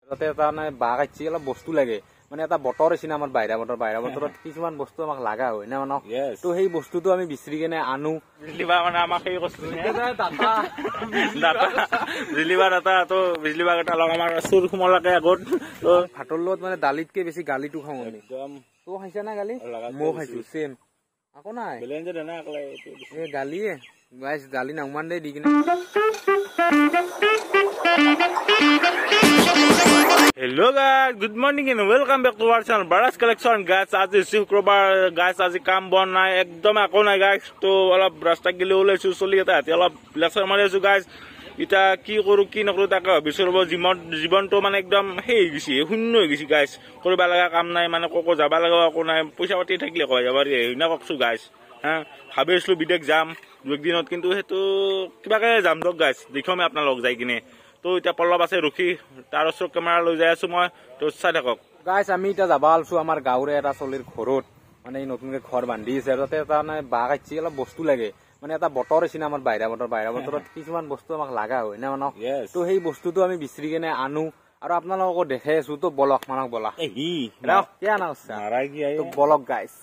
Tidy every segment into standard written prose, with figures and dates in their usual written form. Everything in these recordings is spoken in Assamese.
তাতে এটা মানে বাঘ আহিছে অলপ বস্তু লাগে মানে এটা বতৰ চিনা আমাৰ বাহিৰা বতৰত কিছুমান বস্তু আমাক লাগা হয় না মানে তো সেই বস্তুটো আমি বিচাৰি কেনে আনো বিজলিবা মানে আমাক সেই বস্তু বিজলিবা দাতা তো বিজলিবা এটা লগ আমাৰ চুৰ সোমালাকে আগত তো ভাতৰ লগত মানে দালিতকে বেছি গালিটো খাওঁ আমি একদম তো খাইছা না গালি মই খাইছো সেম আকৌ নাই বেলেঞ্জ দেনা আকলে এই গালিয়ে গাইস গালি নামান দে দি কিনে Hello guys, good morning and welcome back to our channel Baras Collection guys. আজি শুক্ৰবাৰ guys, আজি কাম বন নাই একদম আকো নাই guys. তো অলপ ৰাস্তা গিলে ওলাইছো চলি এটা হাতে অলপ লেকচাৰ মাৰি আছো guys. এটা কি কৰো কি নকৰো তাকে বিচৰব জীৱনটো মানে একদম হেই গিছি শূন্য হৈ গিছি guys. কৰিব লগা কাম নাই মানে ককো যাব লগা আকো নাই পইচা পাতি থাকিলে কয় যাবাৰ হেইনা ককছো guys. হা ভাবিছিলো বিদেশ যাম দুই দিনত কিন্তু হেতু কিবাকে যাম দক guys. দেখম আপোনালোক যাই কিনে তো এটা পল্লব আছে ৰখি তাৰ ওচৰ কেমেৰা লৈ যাই আছো মই তো চাই থাকক গাইস আমি এটা যাবা আলছো আমাৰ গাঁৱৰে এটা চলিৰ ঘৰত মানে নতুনকে ঘৰ বান্ধি আছে তাতে এটা মানে বাঘ আহিছে অলপ বস্তু লাগে মানে এটা বতৰ চিনা আমাৰ বাহিৰা বতৰত কিছুমান বস্তু আমাক লাগা হয় না মানে তো সেই বস্তুটো আমি বিচাৰি কেনে আনো আৰু আপোনালোকক দেখাই আছো তো বলক মানক বলা কিয় না তো বলক গাইস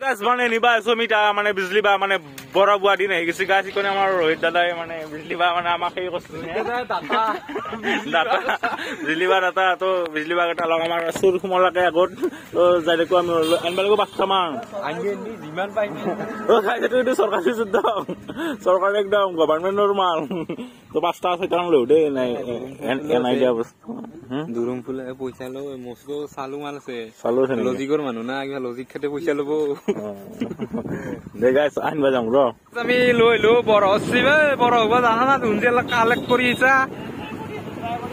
গাছ মানে নিবা আছো আমি মানে বিজলিবা মানে বড় বুয়া দিন আহি গেছি গাছ ইকনে আমাৰ ৰোহিত দাদাই মানে বিজলিবা মানে আমাক সেই কষ্ট বিজলিবা দাতা তো বিজলিবা এটা লগ আমাৰ চুৰ সোমালাকে আগত তো যাই দেখো আমি আনবা লাগো বাচ্চা মান আনি যিমান পাই ও গাইস এটো সরকারি যুদ্ধ সরকার একদম গভৰ্নমেন্টৰ মাল তো পাঁচটা ছয়টা লৈ দে নাই এনাই দিয়া বস্তু দুরুম ফুলে পয়সা লো মস্ত চালু মাল আছে চালু আছে লজিকৰ মানুহ না কিবা লজিক খাতে পয়সা লব দে গাইস আনবা যাম ৰ আমি লৈ লো বড় হছিবে বড় হবা জানা না তুমি যে কালেক্ট কৰিছা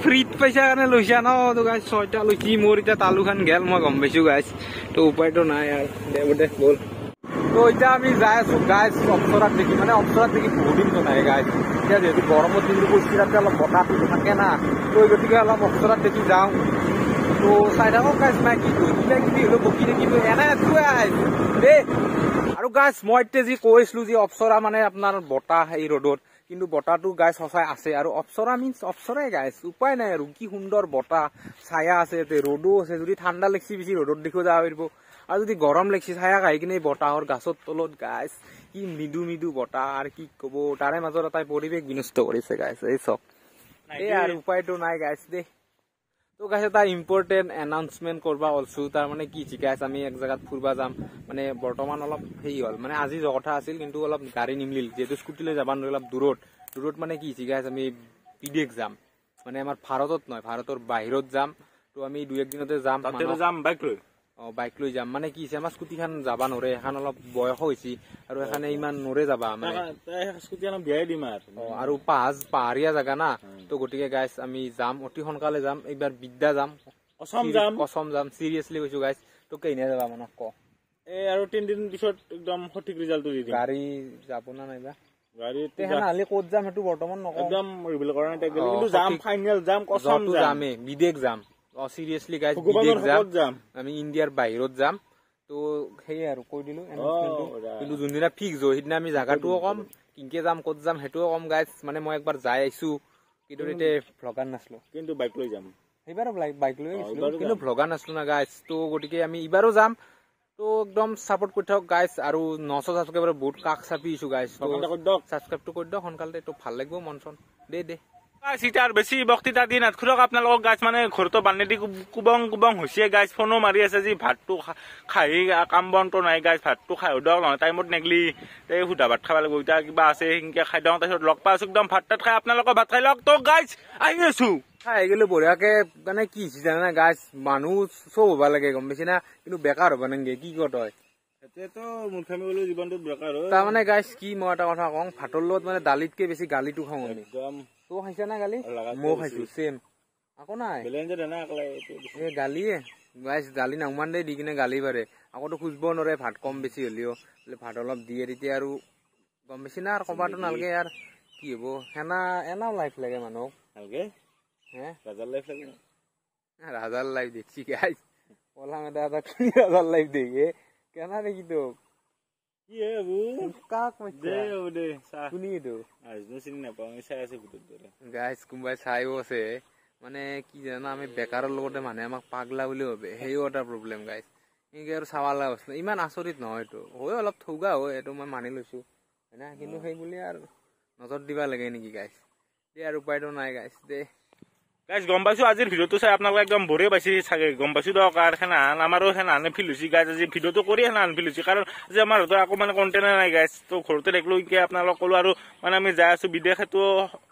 ফ্ৰীত পইচা কাৰণে লৈছা ন তো গাইস ছয়টা লৈছি মোৰ এটা তালু খান গেল মই গম পাইছো গাইস তো উপায়টো নাই আৰু দে বল তো এটা আমি যাই আছো গাইস অপসৰাত দেখি মানে অপসৰাত দেখি বহুত দিন নাই গাইস এতিয়া যেহেতু গৰমৰ দিনটো পৰিস্থিতি তাতে অলপ বতাহটো থাকে না তো গতিকে অলপ অপসৰাত দেখি যাওঁ তো চাই থাকক গাইস নাই কি কিবা কিবি হলো বকি থাকিব এনে আছো গাইস দে আৰু গাইস মই এতিয়া যি কৈছিলো যে অপসৰা মানে আপোনাৰ বতাহ এই ৰ'দত কিন্তু বতাহটো গাইস সঁচাই আছে আৰু অপসৰা মিন্স অপসৰাই গাইস উপায় নাই আৰু কি সুন্দৰ বতাহ ছায়া আছে ৰ'দো আছে যদি ঠাণ্ডা লাগছি বেছি ৰ'দত দেখিব যাব পাৰিব আৰু যদি গৰম লাগছি ছায়া খাই কিনে বতাহৰ গাছৰ তলত গাইস কি মৃদু বতাহ আৰু কি কব তাৰে মাজত এটা পৰিৱেশ বিনষ্ট কৰিছে গাইস এই চব এই আৰু উপায়টো নাই গাইস দে তো গাইস এটা ইম্পৰ্টেণ্ট এনাউন্সমেন্ট কৰবা অলছো তাৰ মানে কি গাইস আমি এক জায়গাত ফুৰবা যাম মানে বৰ্তমান অলপ হেই হল মানে আজি কথা আছিল কিন্তু অলপ গাড়ী নিমলিল যেহেতু স্কুটিলৈ যাবা নোৱাৰি অলপ দূৰত মানে কি গাইস আমি বিদেশ যাম মানে আমাৰ ভাৰতত নহয় ভাৰতৰ বাহিৰত যাম তো আমি দুই এক দিনতে যাম তাতে যাম বাইক লৈ যাম মানে কি আমাৰ স্কুটিখন যাবা নৰে এখন অলপ বয়স হৈছে আৰু এখানে ইমান নৰে যাবা মানে স্কুটিখন বিয়াই দিম আৰু পাহাৰীয়া জাগা না তো গতিকে গাইস আমি যাম অতি সোনকালে যাম এইবাৰ বিদ্যা যাম কসম যাম সিৰিয়াসলি কৈছো গাইস তো কেইনে যাবা মানে ক এই আৰু 3 দিন পিছত একদম সঠিক ৰিজাল্টটো দি দিম গাড়ী যাব না নাইবা গাড়ীতে হালি ক'ত যাম হেতু বৰ্তমান নক একদম ৰিভিল কৰা নাই কিন্তু যাম ফাইনাল যাম কসম যামে বিদেশ যাম সিৰিয়াসলি গাইস বিদেশ যাম আমি ইণ্ডিয়াৰ বাহিৰত যাম তো সেই আৰু কৈ দিলো কিন্তু যোনদিনা ফিক্স হয় সিদিনা আমি জাগাটোও কম কিংকে যাম ক'ত যাম হেতুও কম গাইস মানে মই একবাৰ যাই আইছো কিন্তু এতে ভ্লগাৰ নাছলো কিন্তু বাইক লৈ যাম এইবাৰো বাইক লৈ আইছিলো কিন্তু ভ্লগাৰ নাছলো না গাইস তো গটিকে আমি ইবাৰো যাম তো একদম সাপোৰ্ট কৰি থাকক গাইস আৰু 900 সাবস্ক্ৰাইবাৰ বহুত কাক চাপি ইছু গাইস তো সাবস্ক্ৰাইবটো কৰি দিয়ক সোনকালে তো ভাল লাগিব মনচন দে সিটাৰ বেছি বক্তৃতা দি নাথুৰক আপোনালোকক গাছ মানে ঘৰতো বান্ধি দি কুবং হৈছে গাছ ফোনো মাৰি আছে যি ভাতটো খাই কাম বনটো নাই গাছ ভাতটো খাই দিয়ক নহয় টাইমত নেগলি এই সুধা ভাত খাব লাগিব এতিয়া কিবা আছে সেনেকে খাই দিওঁ তাৰপিছত লগ পাই আছো একদম ভাত তাত খাই আপোনালোকৰ ভাত খাই লওক তো গাছ আহি আছো খাই গেলে বঢ়িয়াকে মানে কি জানা গাছ মানুহ চব হবা লাগে গম পাইছি না কিন্তু বেকাৰ হবা নাগে কি কত হয় এতিয়াতো মূৰ্খামি গ'লে জীৱনটোত বেকাৰ হয় তাৰমানে গাছ কি মই এটা কথা কওঁ ভাতৰ লগত মানে দালিতকে বেছি গালিটো খাওঁ আমি একদম তো খাইছা না গালি মই খাইছো সেম আকৌ নাই বেলেঞ্জ দেনা আকলে এই গালিয়ে গাইস গালি নামান দে দি কিনে গালি পাৰে আকৌতো খুজব নৰে ভাত কম বেছি হলিও ভাত অলপ দিয়ে তেতিয়া আৰু গম বেছি না আৰু কবাটো নালগে ইয়াৰ কি হব এনাও লাইফ লাগে মানুহক নালগে ৰাজাৰ লাইফ লাগে ৰাজাৰ লাইফ দেখছি গাইস পলাম এটা ৰাজাৰ লাইফ দেখে কেনা দেখি তো কি হে বু কাক দে শুনি তো আজনো চিনি নাপাওঁ চাই আছে ভিতৰত দৰে গাইস কোনবাই চাইও আছে মানে কি জানা আমি বেকাৰৰ লগতে মানুহে আমাক পাগলা বুলি ভাবে সেইও এটা প্ৰব্লেম গাইছ এনেকৈ আৰু চাব লগা বস্তু ইমান আচৰিত নহয় এইটো হয় অলপ ঠৌগা হয় এইটো মই মানি লৈছোঁ হয় না কিন্তু সেই বুলি আৰু নজৰ দিবা লাগে নেকি গাইছ দে আৰু উপায়টো নাই গাইছ দে গাইজ গম পাইছো আজিৰ ভিডিঅ'টো চাই আপোনালোকে একদম বৰে পাইছে চাগে গম পাইছো দিয়ক আৰু সেনাহান আমাৰো সেনাহানে ফিল হৈছে গাইজ আজি ভিডিঅ'টো কৰি সেনাহান ফিল হৈছে কাৰণ যে আমাৰ হাতত আকৌ মানে কণ্টেণ্ট নাই গাইজ তো ঘৰতে দেখিলো এতিয়া আপোনালোকক ক'লো আৰু মানে আমি যাই আছো বিদেশ সেইটো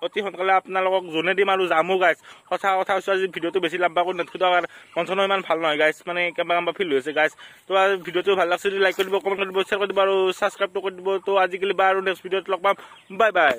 অতি সোনকালে আপোনালোকক জনাই দিম আৰু যামো গাইজ সঁচা কথা কৈছো আজি ভিডিঅ'টো বেছি লাম্বা কৰি নেথো আৰু মঞ্চনো ইমান ভাল নহয় গাইজ মানে কেম্বা ফিল হৈছে গাইজ তো আজি ভিডিঅ'টো ভাল লাগছে যদি লাইক কৰি দিব কমেণ্ট কৰি দিব শ্বেয়াৰ কৰি দিব আৰু ছাবস্ক্ৰাইবটো কৰি দিব তো আজিকালি বা আৰু নেক্সট ভিডিঅ'ত লগ পাম বাই বাই